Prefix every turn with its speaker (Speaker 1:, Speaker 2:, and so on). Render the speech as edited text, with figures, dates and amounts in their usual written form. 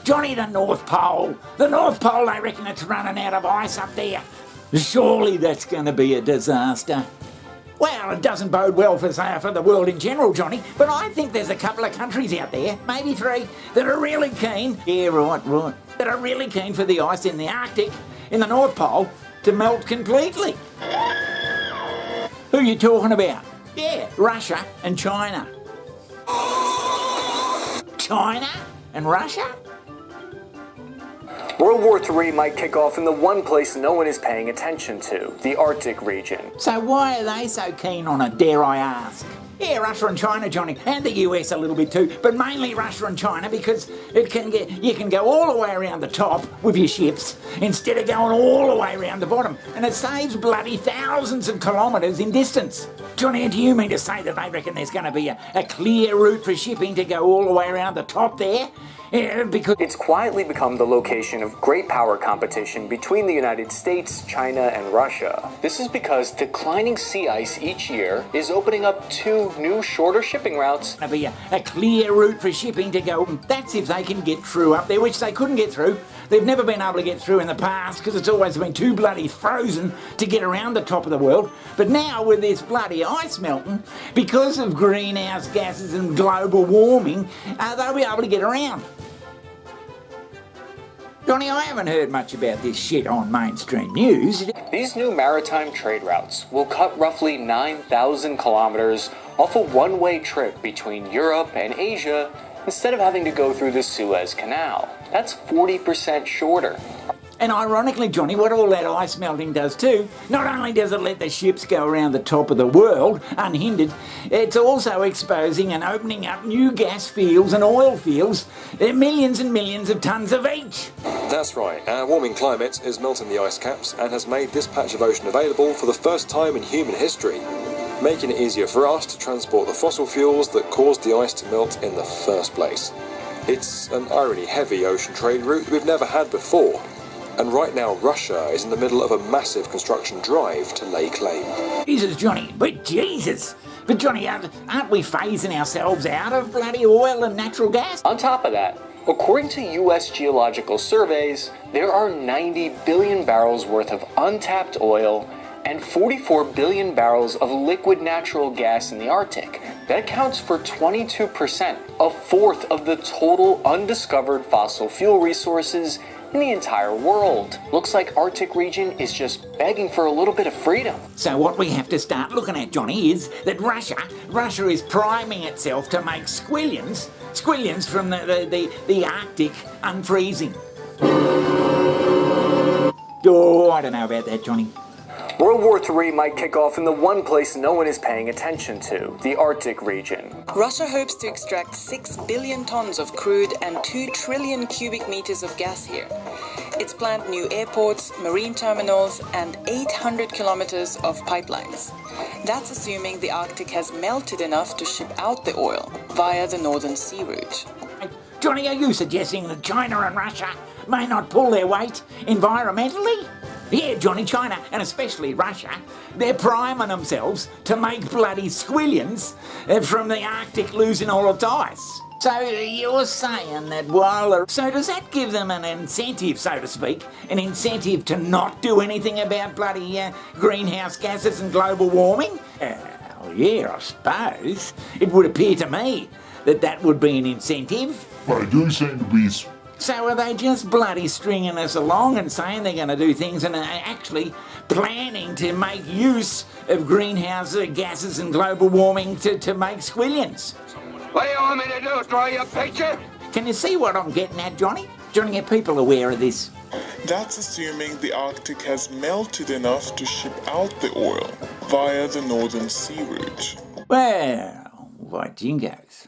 Speaker 1: Johnny, the North Pole. The North Pole, they reckon it's running out of ice up there. Surely that's going to be a disaster. Well, it doesn't bode well for the world in general, Johnny, but I think there's a couple of countries out there, maybe 3, that are really keen, that are really keen for the ice in the Arctic, in the North Pole, to melt completely. Who are you talking about? Yeah, Russia and China. China and Russia?
Speaker 2: World War III might kick off in the one place no one is paying attention to, the Arctic region.
Speaker 1: So why are they so keen on it, dare I ask? Yeah, Russia and China, Johnny, and the US a little bit too, but mainly Russia and China because you can go all the way around the top with your ships instead of going all the way around the bottom, and it saves bloody thousands of kilometres in distance. Johnny, do you mean to say that they reckon there's going to be a clear route for shipping to go all the way around the top there? Yeah, because
Speaker 2: it's quietly become the location of great power competition between the United States, China, and Russia. This is because declining sea ice each year is opening up 2 new, shorter shipping routes.
Speaker 1: There'll be a clear route for shipping to go. That's if they can get through up there, which they couldn't get through. They've never been able to get through in the past because it's always been too bloody frozen to get around the top of the world. But now with this bloody ice melting, because of greenhouse gases and global warming, they'll be able to get around. Johnny, I haven't heard much about this shit on mainstream news.
Speaker 2: These new maritime trade routes will cut roughly 9,000 kilometers off a one-way trip between Europe and Asia instead of having to go through the Suez Canal. That's 40% shorter.
Speaker 1: And ironically, Johnny, what all that ice melting does too, not only does it let the ships go around the top of the world unhindered, it's also exposing and opening up new gas fields and oil fields, millions and millions of tonnes of each.
Speaker 3: That's right, our warming climate is melting the ice caps and has made this patch of ocean available for the first time in human history, making it easier for us to transport the fossil fuels that caused the ice to melt in the first place. It's an irony-heavy ocean trade route we've never had before. And right now, Russia is in the middle of a massive construction drive to lay claim.
Speaker 1: Jesus, Johnny, but Johnny, aren't we phasing ourselves out of bloody oil and natural gas?
Speaker 2: On top of that, according to U.S. geological surveys, there are 90 billion barrels worth of untapped oil and 44 billion barrels of liquid natural gas in the Arctic. That accounts for 22%, a fourth of the total undiscovered fossil fuel resources in the entire world. Looks like Arctic region is just begging for a little bit of freedom.
Speaker 1: So what we have to start looking at, Johnny, is that Russia is priming itself to make squillions from the Arctic unfreezing. Oh, I don't know about that, Johnny.
Speaker 2: World War III might kick off in the one place no one is paying attention to, the Arctic region.
Speaker 4: Russia hopes to extract 6 billion tons of crude and 2 trillion cubic meters of gas here. It's planned new airports, marine terminals, and 800 kilometers of pipelines. That's assuming the Arctic has melted enough to ship out the oil via the Northern Sea route.
Speaker 1: Johnny, are you suggesting that China and Russia may not pull their weight environmentally? Yeah, Johnny, China, and especially Russia, they're priming themselves to make bloody squillions from the Arctic losing all its ice. So you're saying that so does that give them an incentive, so to speak, an incentive to not do anything about bloody greenhouse gases and global warming? Well, yeah, I suppose. It would appear to me that would be an incentive.
Speaker 5: They do seem to be.
Speaker 1: So are they just bloody stringing us along and saying they're going to do things and are actually planning to make use of greenhouse gases and global warming to make squillions?
Speaker 6: What do you want me to do, draw you a picture?
Speaker 1: Can you see what I'm getting at, Johnny? Johnny, are people aware of this?
Speaker 5: That's assuming the Arctic has melted enough to ship out the oil via the Northern Sea route.
Speaker 1: Well, why jingoes.